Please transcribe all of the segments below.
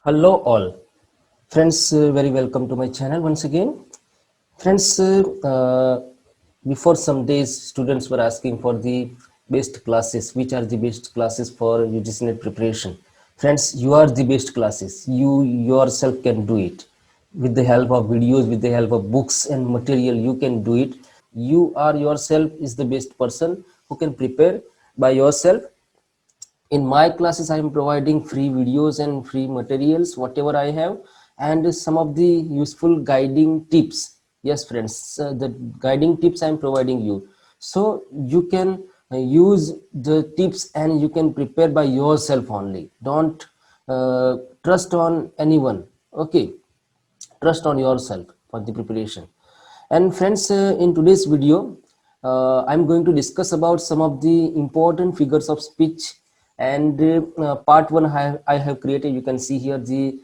Hello all friends, very welcome to my channel once again. Friends, before some days students were asking for the best classes, which are the best classes for UGC NET preparation. Friends, you are the best classes. You yourself can do it with the help of videos, with the help of books and material. You can do it. You are yourself is the best person who can prepare by yourself. In my classes I am providing free videos and free materials whatever I have, and some of the useful guiding tips. Yes friends, the guiding tips I am providing you, so you can use the tips and you can prepare by yourself only. Don't trust on anyone. Okay, trust on yourself for the preparation. And friends, in today's video I'm going to discuss about some of the important figures of speech. And part one I have created, you can see here the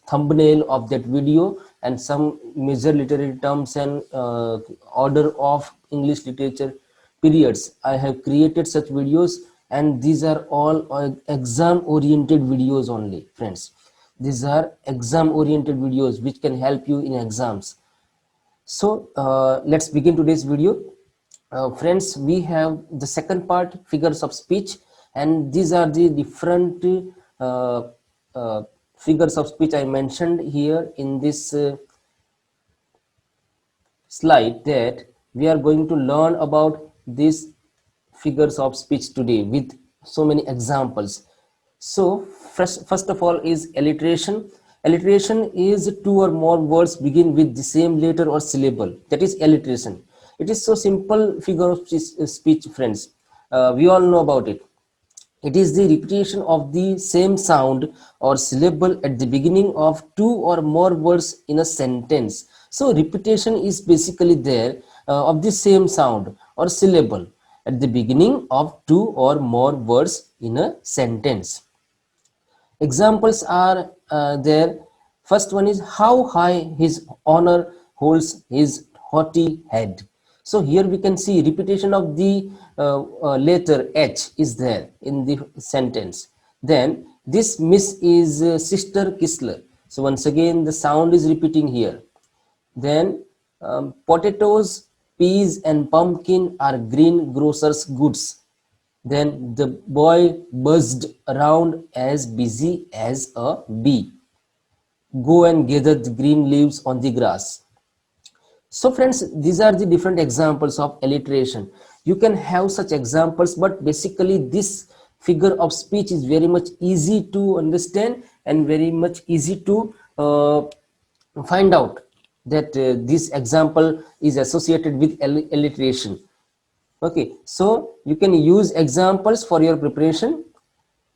thumbnail of that video, and some major literary terms and order of English literature periods. I have created such videos, and these are all exam oriented videos only friends. These are exam oriented videos which can help you in exams. So let's begin today's video. Friends, we have the second part, figures of speech, and these are the different uh, uh, figures of speech I mentioned here in this slide, that we are going to learn about these figures of speech today with so many examples. So first of all is alliteration. Alliteration is two or more words begin with the same letter or syllable. That is alliteration. It is so simple figure of speech friends. We all know about it. It is the repetition of the same sound or syllable at the beginning of two or more words in a sentence. So repetition is basically there of the same sound or syllable at the beginning of two or more words in a sentence. Examples are there. First one is, how high his honor holds his haughty head. So here we can see repetition of the letter H is there in the sentence. Then this miss is Sister Kistler. So once again the sound is repeating here. Then potatoes, peas and pumpkin are green grocer's goods. Then the boy buzzed around as busy as a bee. Go and gather the green leaves on the grass. So friends, these are the different examples of alliteration. You can have such examples, but basically this figure of speech is very much easy to understand and very much easy to find out that this example is associated with alliteration. Okay, so you can use examples for your preparation.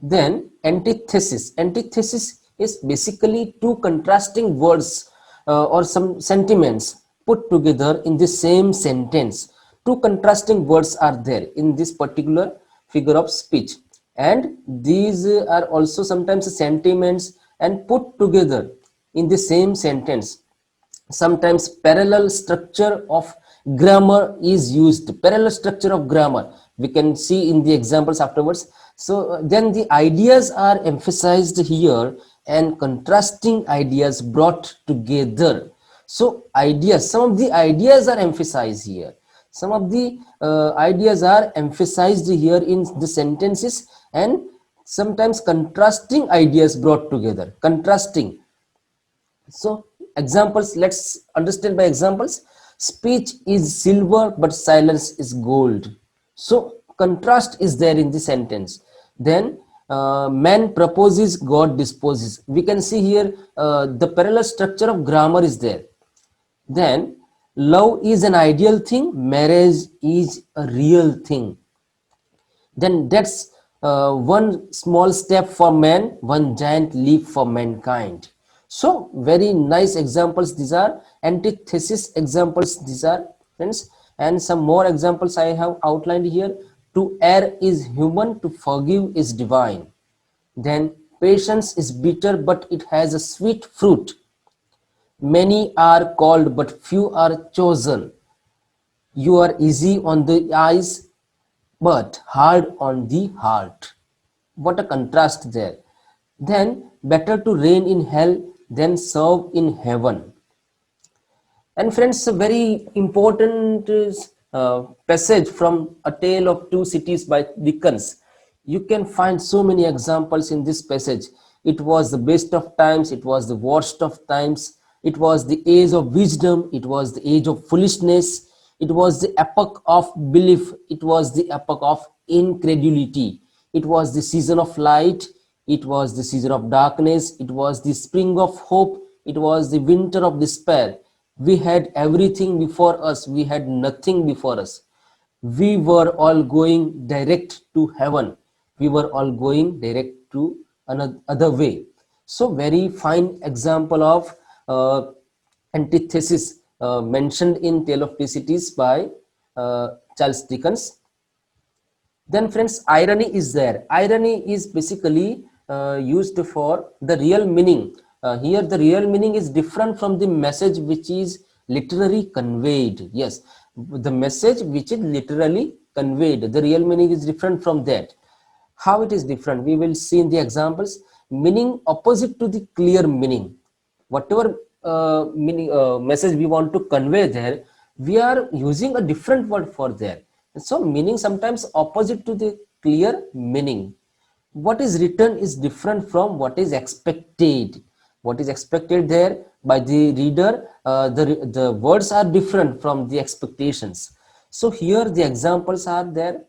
Then antithesis. Antithesis is basically two contrasting words or some sentiments put together in the same sentence. Two contrasting words are there in this particular figure of speech, and these are also sometimes sentiments and put together in the same sentence. Sometimes parallel structure of grammar is used. Parallel structure of grammar we can see in the examples afterwards. So then the ideas are emphasized here and contrasting ideas brought together. So ideas, some of the ideas are emphasized here, some of the ideas are emphasized here in the sentences, and sometimes contrasting ideas brought together, contrasting. So examples, let's understand by examples. Speech is silver but silence is gold. So contrast is there in the sentence. Then man proposes, God disposes. We can see here the parallel structure of grammar is there. Then love is an ideal thing, marriage is a real thing. Then that's one small step for man, one giant leap for mankind. So very nice examples these are, antithesis examples these are friends. And some more examples I have outlined here. To err is human, to forgive is divine. Then patience is bitter but it has a sweet fruit. Many are called but few are chosen. You are easy on the eyes but hard on the heart. What a contrast there. Then better to reign in hell than serve in heaven. And friends, a very important passage from A Tale of Two Cities by Dickens. You can find so many examples in this passage. It was the best of times, it was the worst of times, it was the age of wisdom, it was the age of foolishness, it was the epoch of belief, it was the epoch of incredulity, it was the season of light, it was the season of darkness, it was the spring of hope, it was the winter of despair. We had everything before us, we had nothing before us. We were all going direct to heaven, we were all going direct to another other way. So very fine example of uh, antithesis mentioned in Tale of Two Cities by Charles Dickens. Then friends, irony is there. Irony is basically used for the real meaning. Here the real meaning is different from the message which is literally conveyed. Yes, the message which is literally conveyed, the real meaning is different from that. How it is different, we will see in the examples. Meaning opposite to the clear meaning, whatever meaning message we want to convey there, we are using a different word for there. So meaning sometimes opposite to the clear meaning. What is written is different from what is expected. What is expected there by the reader, the words are different from the expectations. So here the examples are there.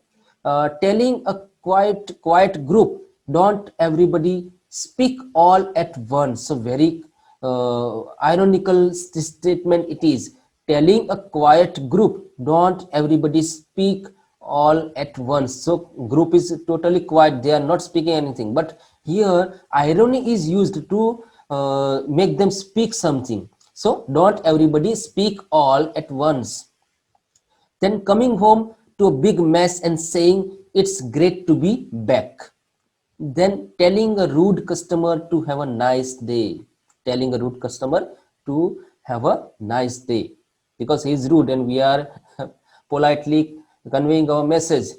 Telling a quiet group, don't everybody speak all at once. So very ironical statement it is. Telling a quiet group, don't everybody speak all at once. So group is totally quiet, they are not speaking anything, but here irony is used to make them speak something. So don't everybody speak all at once. Then coming home to a big mess and saying it's great to be back. Then telling a rude customer to have a nice day. Telling a rude customer to have a nice day because he is rude and we are politely conveying our message.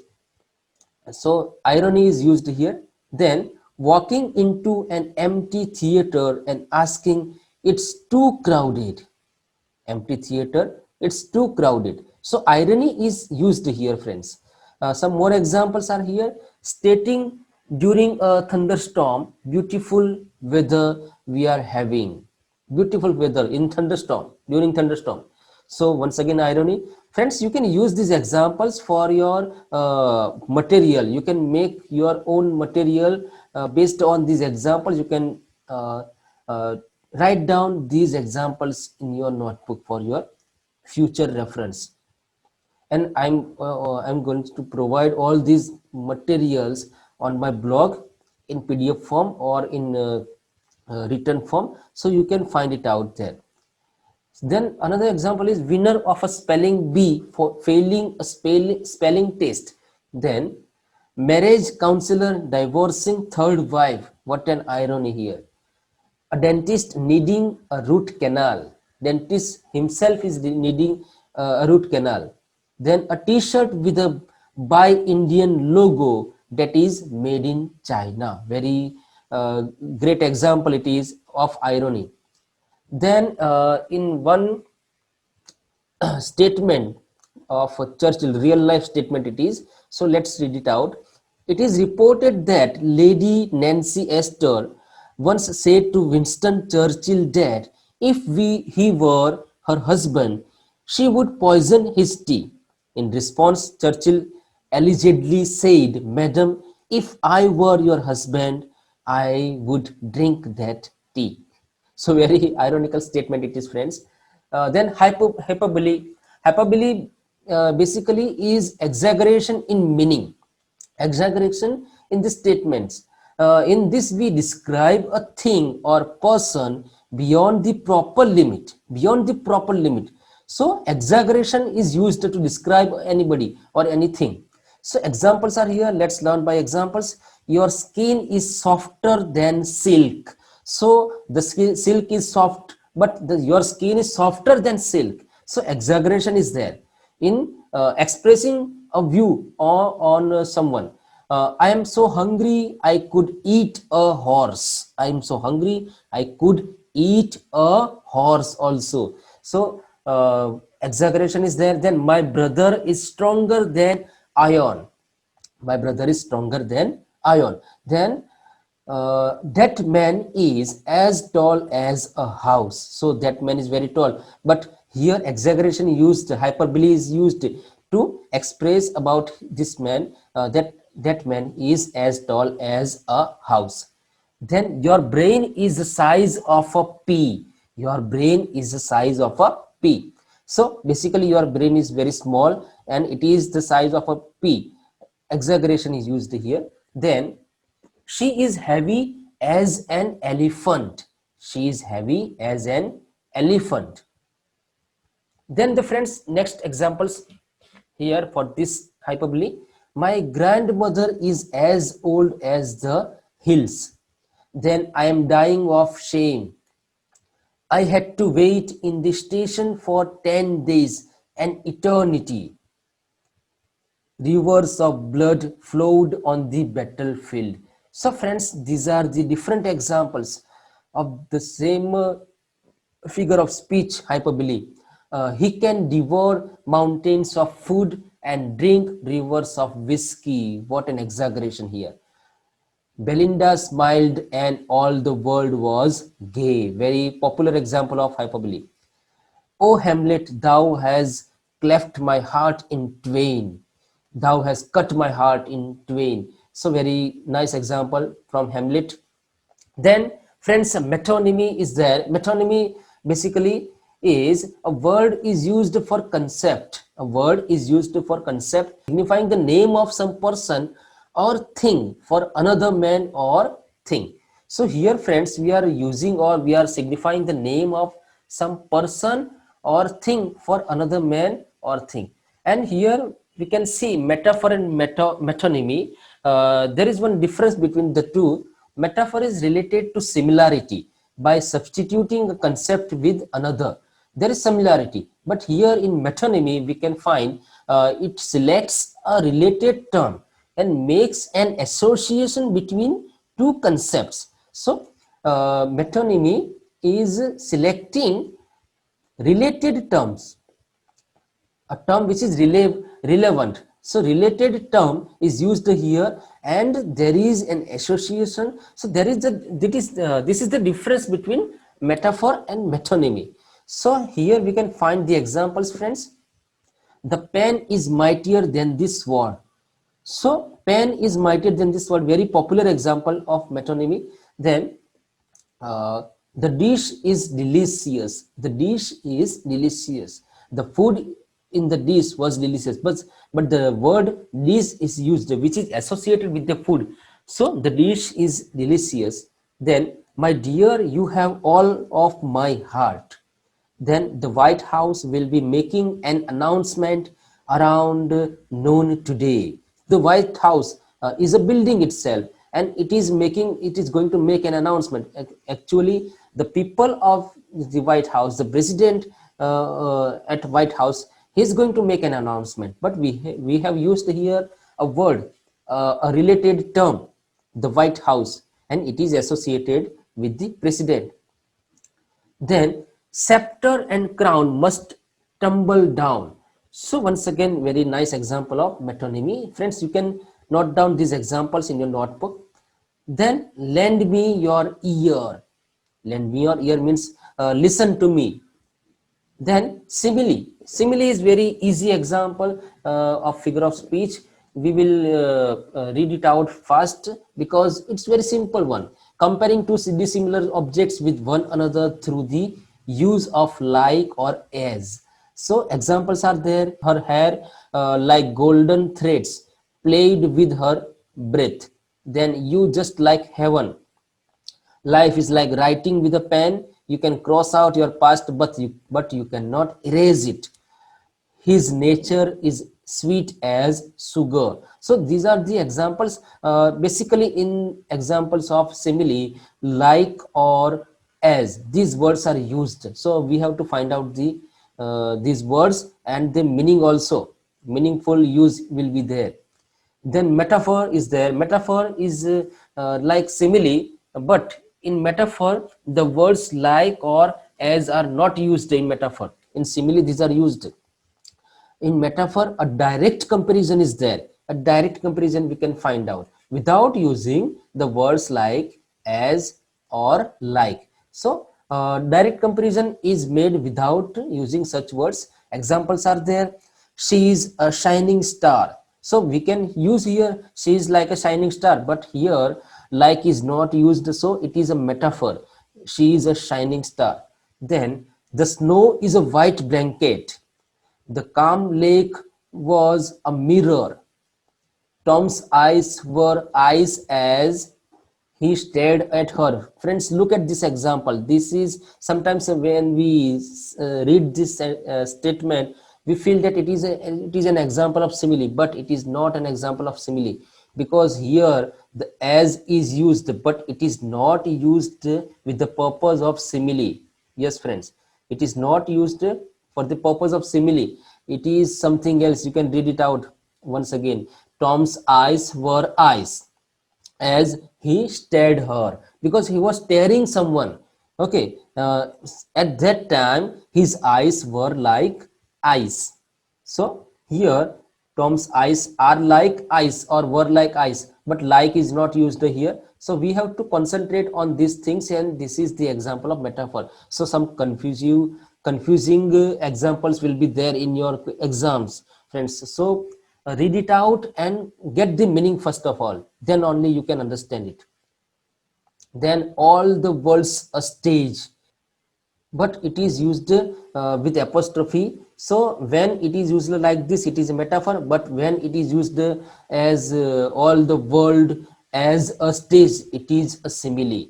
So irony is used here. Then walking into an empty theater and asking, it's too crowded. Empty theater, it's too crowded. So irony is used here, friends. Some more examples are here. Stating during a thunderstorm, beautiful weather we are having. Beautiful weather in thunderstorm, during thunderstorm. So once again irony. Friends, you can use these examples for your material. You can make your own material based on these examples. You can uh, write down these examples in your notebook for your future reference. And I'm going to provide all these materials on my blog in PDF form or in written form, so you can find it out there. Then another example is winner of a spelling bee for failing a spelling test. Then marriage counselor divorcing third wife. What an irony here. A dentist needing a root canal. Dentist himself is needing a root canal. Then a t-shirt with a Buy Indian logo that is made in China. Very great example it is of irony. Then in one statement of Churchill, real life statement it is. So let's read it out. It is reported that Lady Nancy Astor once said to Winston Churchill that if he were her husband, she would poison his tea. In response, Churchill allegedly said, Madam, if I were your husband, I would drink that tea. So very ironical statement it is, friends. Then hyperbole. Hyperbole basically is exaggeration in meaning, exaggeration in the statements. In this we describe a thing or person beyond the proper limit, beyond the proper limit. So exaggeration is used to describe anybody or anything. So examples are here. Let's learn by examples. Your skin is softer than silk. So the silk is soft, but your skin is softer than silk. So exaggeration is there in expressing a view on someone. I am so hungry, I could eat a horse. I am so hungry, I could eat a horse also. So exaggeration is there. Then my brother is stronger than iron. My brother is stronger than iron. Then that man is as tall as a house. So that man is very tall, but here exaggeration used, hyperbole is used to express about this man, that that man is as tall as a house. Then your brain is the size of a pea. Your brain is the size of a pea. So basically your brain is very small and it is the size of a pea. Exaggeration is used here. Then she is heavy as an elephant. She is heavy as an elephant. Then the friends, next examples here for this hyperbole. My grandmother is as old as the hills. Then I am dying of shame. I had to wait in the station for 10 days, an eternity. Rivers of blood flowed on the battlefield. So friends, these are the different examples of the same figure of speech hyperbole. He can devour mountains of food and drink rivers of whiskey. What an exaggeration here. Belinda smiled and all the world was gay. Very popular example of hyperbole. O Hamlet, thou hast cleft my heart in twain. Thou hast cut my heart in twain. So very nice example from Hamlet. Then friends, metonymy is there. Metonymy basically is a word is used for concept. A word is used for concept signifying the name of some person or thing for another man or thing. So here friends, we are using or we are signifying the name of some person or thing for another man or thing. And here we can see metaphor and metonymy. There is one difference between the two. Metaphor is related to similarity. By substituting a concept with another, there is similarity. But here in metonymy, we can find it selects a related term and makes an association between two concepts. So metonymy is selecting related terms, a term which is relevant. So related term is used here and there is an association. So there is this is the difference between metaphor and metonymy. So here we can find the examples, friends. The pen is mightier than this sword. So pen is mightier than this sword, very popular example of metonymy. Then uh, the dish is delicious. The dish is delicious. The food in the dish was delicious, but the word dish is used, which is associated with the food. So the dish is delicious. Then, my dear, you have all of my heart. Then the White House will be making an announcement around noon today. The White House is a building itself, and it is going to make an announcement. Actually, the people of the White House, the president at White House, he is going to make an announcement. But we have used here a word, a related term, the White House, and it is associated with the president. Then scepter and crown must tumble down. So once again, very nice example of metonymy. Friends, you can note down these examples in your notebook. Then lend me your ear. Lend me your ear means listen to me. Then simile. Simile is very easy example of figure of speech. We will read it out fast because it's very simple one. Comparing two dissimilar objects with one another through the use of like or as. So examples are there. Her hair like golden threads played with her breath. Then you just like heaven. Life is like writing with a pen. You can cross out your past, but you cannot erase it. His nature is sweet as sugar. So these are the examples. Basically, in examples of simile, like or as, these words are used. So we have to find out these words and the meaning also. Meaningful use will be there. Then metaphor is there. Metaphor is like simile, but in metaphor the words like or as are not used in metaphor. In simile these are used. In metaphor a direct comparison is there. A direct comparison we can find out without using the words like, as, or like. So direct comparison is made without using such words. Examples are there. She is a shining star. So we can use here she is like a shining star, but here like is not used, so it is a metaphor. She is a shining star. Then the snow is a white blanket. The calm lake was a mirror. Tom's eyes were eyes as he stared at her. Friends, look at this example. This is sometimes when we read this statement, we feel that it is an example of simile, but it is not an example of simile, because here the as is used, but it is not used with the purpose of simile. Yes, friends, it is not used for the purpose of simile. It is something else. You can read it out once again. Tom's eyes were eyes as he stared her, because he was staring someone. Okay, at that time his eyes were like eyes. So here Tom's eyes are like eyes or were like eyes, but like is not used here. So we have to concentrate on these things, and this is the example of metaphor. So some confusing examples will be there in your exams, friends. So read it out and get the meaning first of all, then only you can understand it. Then all the world's a stage, but it is used with apostrophe. So when it is used like this it is a metaphor, but when it is used as all the world as a stage, it is a simile.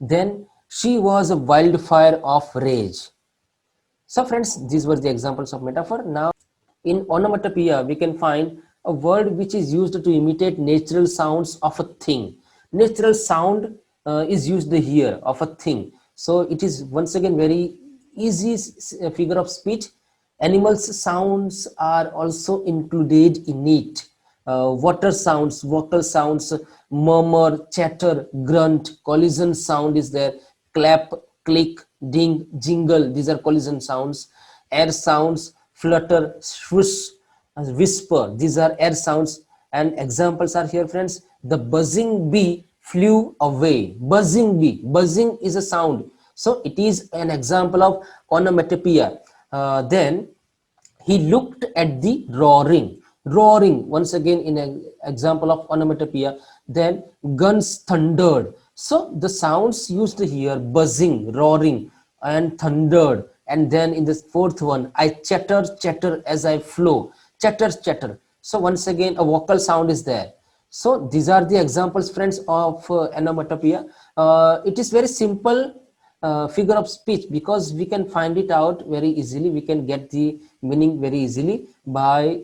Then she was a wildfire of rage. So friends, these were the examples of metaphor. Now in onomatopoeia, we can find a word which is used to imitate natural sounds of a thing. Natural sound is used here of a thing. So it is once again very easy figure of speech. Animals sounds are also included in it. Water sounds, vocal sounds, murmur, chatter, grunt, collision sound is there. Clap, click, ding, jingle, these are collision sounds. Air sounds, flutter, swoosh, whisper, these are air sounds. And examples are here, friends. The buzzing bee flew away. Buzzing bee, buzzing is a sound, so it is an example of onomatopoeia. Then he looked at the roaring. Roaring, once again in an example of onomatopoeia. Then guns thundered. So the sounds used here, buzzing, roaring, and thundered. And then in this fourth one, I chatter, chatter as I flow. Chatter, chatter. So once again a vocal sound is there. So these are the examples, friends, of onomatopoeia. It is very simple figure of speech, because we can find it out very easily. We can get the meaning very easily by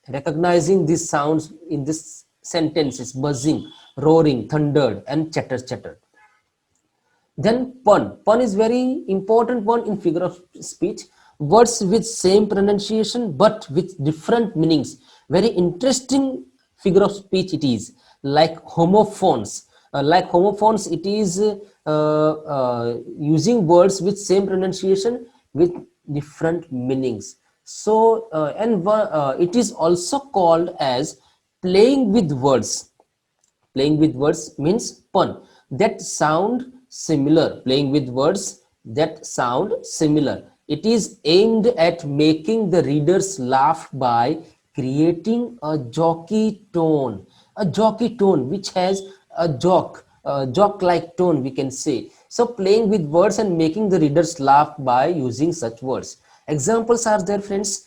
recognizing these sounds in this sentences: buzzing, roaring, thundered, and chatter, chatter. Then pun. Pun is very important one in figure of speech. Words with same pronunciation but with different meanings. Very interesting figure of speech it is. Like homophones. Like homophones, it is using words with same pronunciation with different meanings. So it is also called as playing with words. Playing with words means pun, that sound similar. Playing with words that sound similar. It is aimed at making the readers laugh by creating a jockey tone. A jockey tone which has a joke like tone, we can say. So playing with words and making the readers laugh by using such words. Examples are there, friends.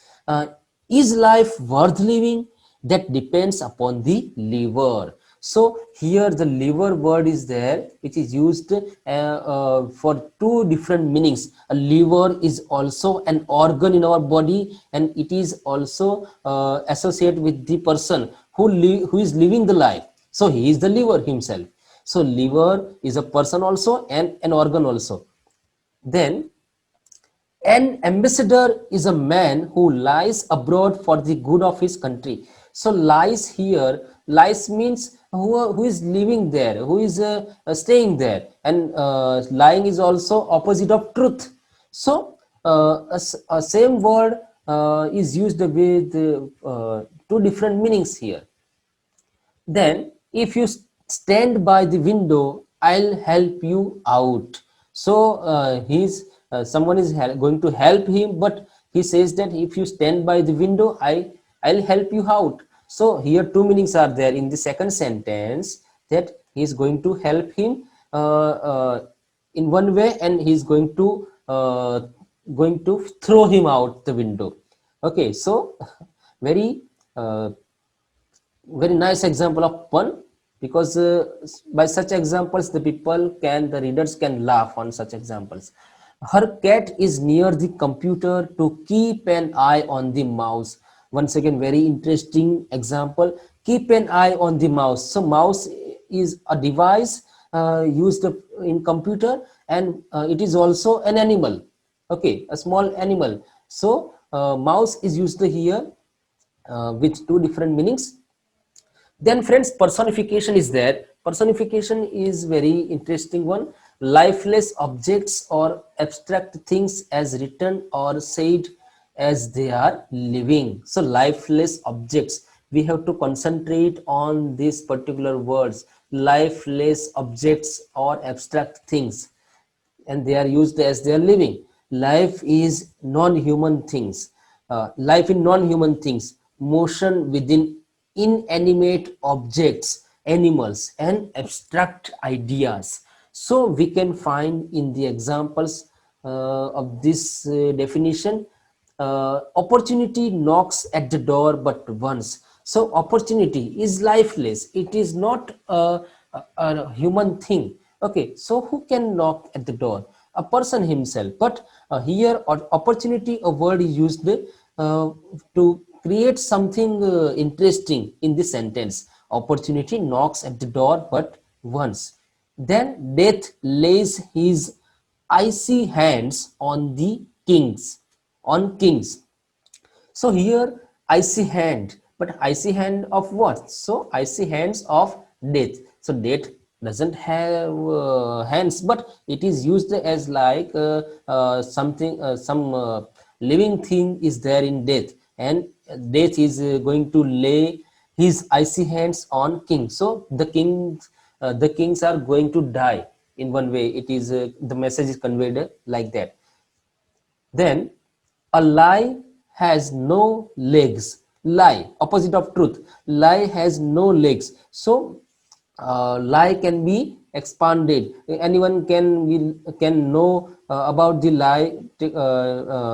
Is life worth living? That depends upon the liver. So here the liver word is there, which is used for two different meanings. A liver is also an organ in our body, and it is also associated with the person who is living the life. So he is the liver himself. So liver is a person also and an organ also. Then An ambassador is a man who lies abroad for the good of his country. So lies here, lies means who is living there, who is staying there, and lying is also opposite of truth. So a same word is used with two different meanings here. Then, if you stand by the window, I'll help you out. So, someone is going to help him, but he says that if you stand by the window, I'll help you out. So, here two meanings are there in the second sentence, that he is going to help him in one way, and he is going to throw him out the window. Okay, so very uh, very nice example of pun, because by such examples the readers can laugh on such examples. Her cat is near the computer to keep an eye on the mouse. Once again, very interesting example. Keep an eye on the mouse. So mouse is a device used in computer, and it is also an animal. Okay, a small animal. So mouse is used here with two different meanings. Then friends, personification is there. Personification is very interesting one. Lifeless objects or abstract things as written or said as they are living. So lifeless objects, we have to concentrate on these particular words, lifeless objects or abstract things, and they are used as they are living. Life is non-human things. Life in non-human things, motion within inanimate objects, animals, and abstract ideas. So we can find in the examples of this definition, opportunity knocks at the door but once. So opportunity is lifeless, it is not a human thing. Okay, so who can knock at the door? A person himself. But here opportunity, a word is used to create something interesting in the sentence. Opportunity knocks at the door but once. Then death lays his icy hands on the kings, on kings. So here icy hand, but icy hand of what? So icy hands of death. So death doesn't have hands, but it is used as like something, some living thing is there in death, and death is going to lay his icy hands on king. So the kings are going to die in one way. It is the message is conveyed like that. Then a lie has no legs. Lie, opposite of truth. Lie has no legs. So lie can be expanded. Anyone can know about the lie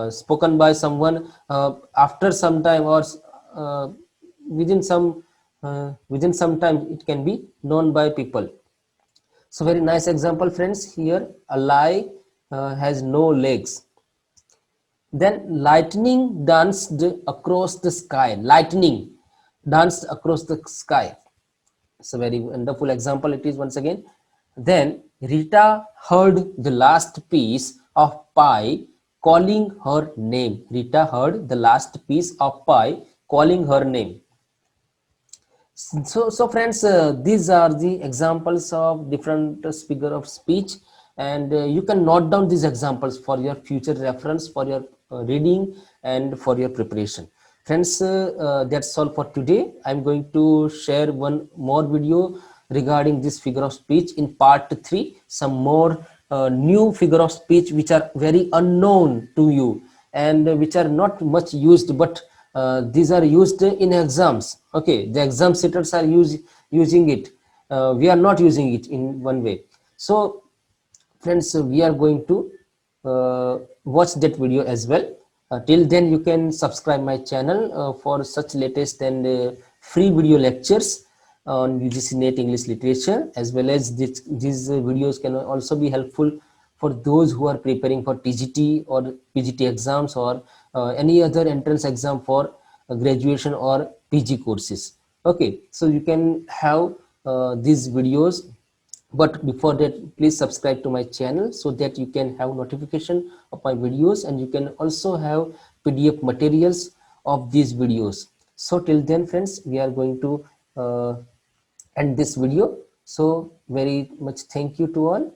spoken by someone after some time, or uh, within some within some time it can be known by people. So very nice example, friends. Here a lie has no legs. Then lightning danced across the sky. Lightning danced across the sky. It's a very wonderful example it is once again. Then Rita heard the last piece of pie calling her name. Rita heard the last piece of pie calling her name. So friends, these are the examples of different figure of speech, and you can note down these examples for your future reference, for your reading, and for your preparation. Friends, that's all for today. I'm going to share one more video regarding this figure of speech in part 3, some more new figure of speech which are very unknown to you, and which are not much used, but these are used in exams. Okay, the exam sitters are using it. We are not using it in one way. So friends, we are going to watch that video as well. Till then you can subscribe my channel for such latest and free video lectures on UGC NET English literature, as well as these videos can also be helpful for those who are preparing for TGT or PGT exams, or any other entrance exam for graduation or PG courses. Okay, so you can have these videos But before that, please subscribe to my channel so that you can have notification of my videos, and you can also have PDF materials of these videos. So till then friends, we are going to end this video. So very much thank you to all.